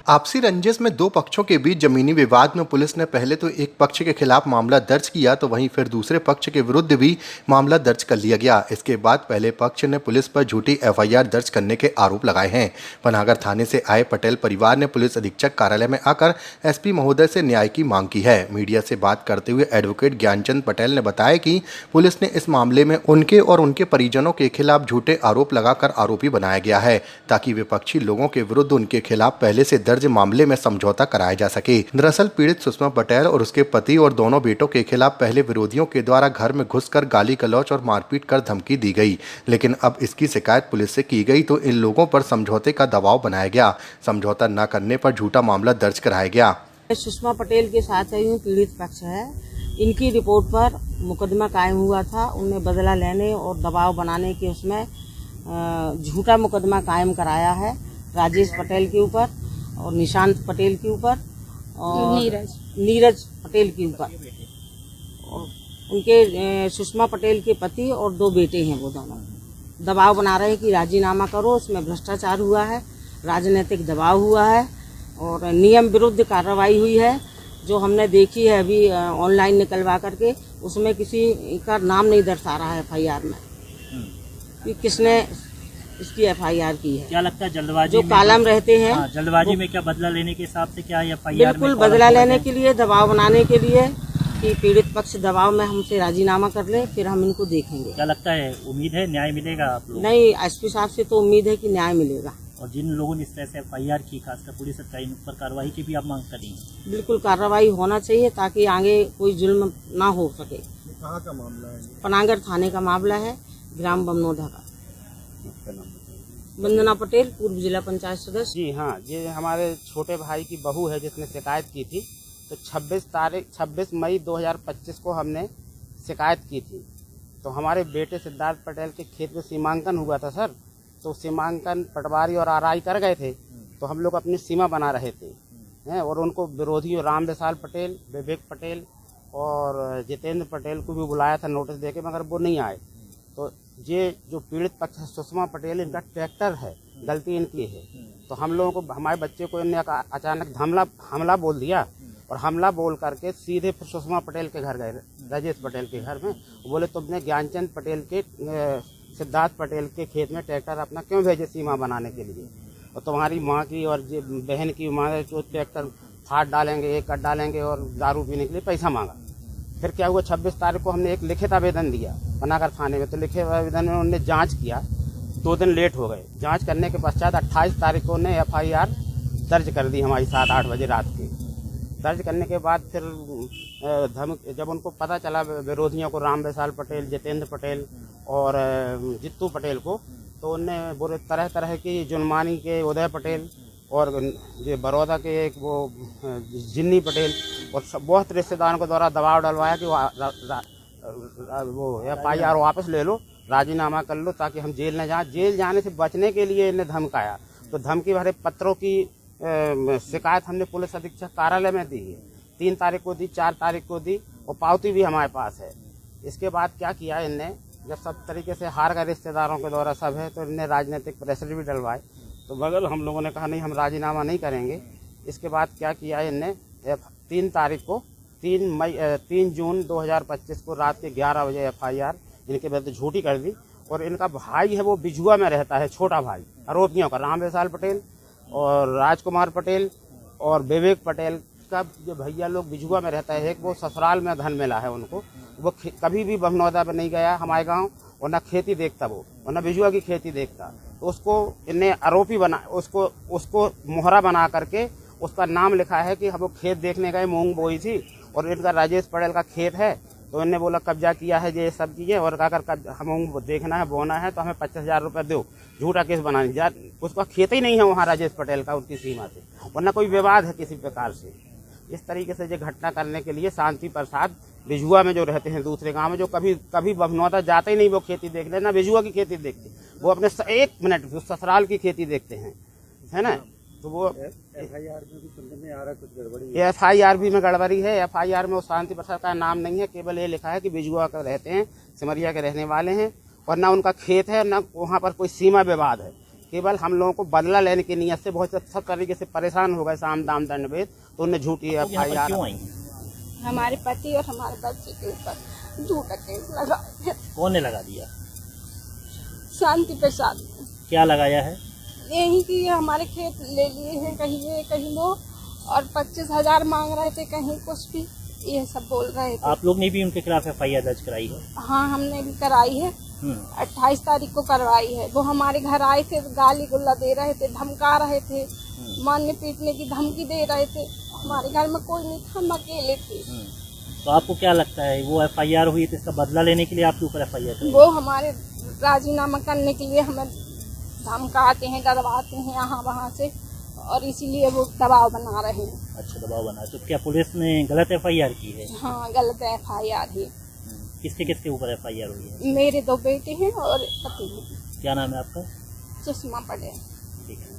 आपसी रंजिश में दो पक्षों के बीच जमीनी विवाद में पुलिस ने पहले तो एक पक्ष के खिलाफ मामला दर्ज किया तो वहीं फिर दूसरे पक्ष के विरुद्ध भी मामला दर्ज कर लिया गया। इसके बाद पहले पक्ष ने पुलिस पर झूठी एफआईआर दर्ज करने के आरोप लगाए हैं। पनागर थाने से आए पटेल परिवार ने पुलिस अधीक्षक कार्यालय में आकर एसपी महोदय से न्याय की मांग की है। मीडिया से बात करते हुए एडवोकेट ज्ञानचंद पटेल ने बताया कि पुलिस ने इस मामले में उनके और उनके परिजनों के खिलाफ झूठे आरोप लगाकर आरोपी बनाया गया है ताकि विपक्षी लोगों के विरुद्ध उनके खिलाफ पहले से दर्ज मामले में समझौता कराया जा सके। दरअसल पीड़ित सुषमा पटेल और उसके पति और दोनों बेटों के खिलाफ पहले विरोधियों के द्वारा घर में घुसकर गाली गलौज और मारपीट कर धमकी दी गई, लेकिन अब इसकी शिकायत पुलिस से की गई तो इन लोगों पर समझौते का दबाव बनाया गया। समझौता न करने पर झूठा मामला दर्ज कराया गया। सुषमा पटेल के साथ पीड़ित पक्ष है, इनकी रिपोर्ट पर मुकदमा कायम हुआ था। उन्हें बदला लेने और दबाव बनाने के उसमें झूठा मुकदमा कायम कराया है राजेश पटेल के ऊपर और निशांत पटेल के ऊपर और नीरज पटेल के ऊपर। और उनके सुषमा पटेल के पति और दो बेटे हैं, वो दोनों दबाव बना रहे हैं कि राजीनामा करो, उसमें भ्रष्टाचार हुआ है, राजनीतिक दबाव हुआ है और नियम विरुद्ध कार्रवाई हुई है जो हमने देखी है अभी ऑनलाइन निकलवा करके। उसमें किसी का नाम नहीं दर्शा रहा है एफआईआर में कि किसने इसकी एफआईआर की है। क्या लगता है जल्दबाजी जो कालम रहते हैं जल्दबाजी में क्या बदला लेने के हिसाब से क्या एफआईआर बिल्कुल बदला लेने के लिए, दबाव बनाने के लिए कि पीड़ित पक्ष दबाव में हमसे राजीनामा कर ले, फिर हम इनको देखेंगे। क्या लगता है उम्मीद है न्याय मिलेगा आप लोग? नहीं, एसपी साहब से तो उम्मीद है कि न्याय मिलेगा। और जिन लोगों ने इस तरह से एफआईआर की, खासकर पुलिस अधिकारी पर कार्रवाई की भी आप मांग करेंगे? बिल्कुल कार्रवाई होना चाहिए ताकि आगे कोई जुल्म ना हो सके। कहाँ का मामला है? पनागर थाने का मामला है, ग्राम बमनोधा का। वंदना पटेल, पूर्व जिला पंचायत सदस्य। जी हाँ, ये हमारे छोटे भाई की बहू है जिसने शिकायत की थी। तो 26 मई 2025 को हमने शिकायत की थी। तो हमारे बेटे सिद्धार्थ पटेल के खेत में सीमांकन हुआ था सर। तो सीमांकन पटवारी और आरआई कर गए थे, तो हम लोग अपनी सीमा बना रहे थे हैं। और उनको विरोधियों राम विशाल पटेल, विवेक पटेल और जितेंद्र पटेल को भी बुलाया था नोटिस देके, मगर वो नहीं आए। तो ये जो पीड़ित पक्ष है सुषमा पटेल, इनका ट्रैक्टर है, गलती इनकी है। तो हम लोगों को, हमारे बच्चे को इनने अचानक हमला बोल दिया और हमला बोल करके सीधे फिर सुषमा पटेल के घर गए, राजेश पटेल के घर में। बोले तुमने ज्ञानचंद पटेल के सिद्धार्थ पटेल के खेत में ट्रैक्टर अपना क्यों भेजे सीमा बनाने के लिए, और तुम्हारी माँ की और बहन की माँ जो ट्रैक्टर फाड़ डालेंगे, एक कट डालेंगे और दारू पीने के लिए पैसा मांगा। फिर क्या हुआ, 26 तारीख को हमने एक लिखित आवेदन दिया पनागर थाने में। तो लिखित आवेदन में उन्होंने जांच किया, 2 दिन लेट हो गए। जांच करने के पश्चात 28 तारीख को उन्हें एफआईआर दर्ज कर दी हमारी 7-8 बजे रात के। दर्ज करने के बाद फिर जब उनको पता चला विरोधियों को, राम विशाल पटेल, जितेंद्र पटेल और जित्तू पटेल को, तो उनने बुरे तरह की जुनमानी के उदय पटेल और जो बड़ौदा के एक वो जिन्नी पटेल और बहुत रिश्तेदारों के द्वारा दबाव डलवाया कि वो एफआईआर वापस ले लो, राजीनामा कर लो ताकि हम जेल न जाएं। जेल जाने से बचने के लिए इन्हें धमकाया। तो धमकी भरे पत्रों की शिकायत हमने पुलिस अधीक्षक कार्यालय में दी है। 3 तारीख को दी, 4 तारीख को दी और पावती भी हमारे पास है। इसके बाद क्या किया इनने, जब सब तरीके से हार गए रिश्तेदारों के द्वारा सब है, तो इनने राजनीतिक प्रेशर भी डलवाए। तो बगल हम लोगों ने कहा नहीं, हम राजीनामा नहीं करेंगे। इसके बाद क्या किया इनने, 3 तारीख को 3 जून 2025 को रात के 11 बजे एफआईआर इनके विरुद्ध झूठी कर दी। और इनका भाई है वो बिजुआ में रहता है, छोटा भाई आरोपियों का, राम विशाल पटेल और राजकुमार पटेल और विवेक पटेल का जो भैया लोग बिजुआ में रहता है। एक वो ससुराल में धन मिला है उनको, वो कभी भी बमनौदा में नहीं गया हमारे गाँव, और न खेती देखता वो, और न बिजुआ की खेती देखता। तो उसको इन्हें आरोपी बना, उसको मोहरा बना करके उसका नाम लिखा है कि हम वो खेत देखने गए, मूंग बोई थी और इनका राजेश पटेल का खेत है। तो इन्हें बोला कब्जा किया है ये सब चीज़ें, और अगर हम मूंग देखना है, बोना है तो हमें 25,000 रुपये दो। झूठा केस बनाने, उसका खेत ही नहीं है वहाँ राजेश पटेल का उनकी सीमा से, और न कोई विवाद है किसी प्रकार से। इस तरीके से ये घटना करने के लिए शांति प्रसाद बिजुआ में जो रहते हैं दूसरे गांव में, जो कभी बमनौदा जाते ही नहीं वो खेती देखते, ना बिजुआ की खेती देखते, वो अपने 1 मिनट ससुराल की खेती देखते हैं, है ना। तो वो एफआईआर में भी सुनने में आ रहा है कुछ गड़बड़ी है। एफआईआर भी में गड़बड़ी है। एफआईआर में वो शांति प्रसाद का नाम नहीं है, केवल ये लिखा है कि बिजुआ का रहते हैं, सिमरिया के रहने वाले हैं, और ना उनका खेत है, ना वहाँ पर कोई सीमा विवाद है। केवल हम लोगों को बदला लेने की नीयत से बहुत अच्छा तरीके से परेशान हो गए साम दाम दंड भेद, तो उन्हें झूठी तो यहाँ पर FIR क्यों आई हैं? हमारे पति और हमारे बच्चे के ऊपर झूठा केस लगाए हैं। कौन ने लगा दिया? शांति प्रसाद क्या लगाया है? यही कि ये हमारे खेत ले लिए हैं, कहीं ये कहीं वो, और 25,000 मांग रहे थे, कहीं कुछ भी, ये सब बोल रहे थे। आप लोग ने भी उनके खिलाफ FIR दर्ज कराई है? हाँ, हमने भी कराई है। 28 तारीख को करवाई है। वो हमारे घर आए थे, गाली गुल्ला दे रहे थे, धमका रहे थे, मारने पीटने की धमकी दे रहे थे। हमारे घर में कोई नहीं था, हम अकेले थे। तो आपको क्या लगता है वो FIR हुई तो इसका बदला लेने के लिए आपके ऊपर FIR कराई? वो हमारे राजीनामा करने के लिए हमें धमकाते हैं, डरवाते हैं यहाँ वहाँ से, और इसीलिए वो दबाव बना रहे हैं। अच्छा, दबाव बना। तो क्या पुलिस ने गलत FIR की है? हाँ, गलत FIR है। किसके किसके ऊपर FIR हुई है? मेरे 2 बेटे हैं और पति हैं। क्या नाम है आपका? सुषमा पटेल। ठीक है।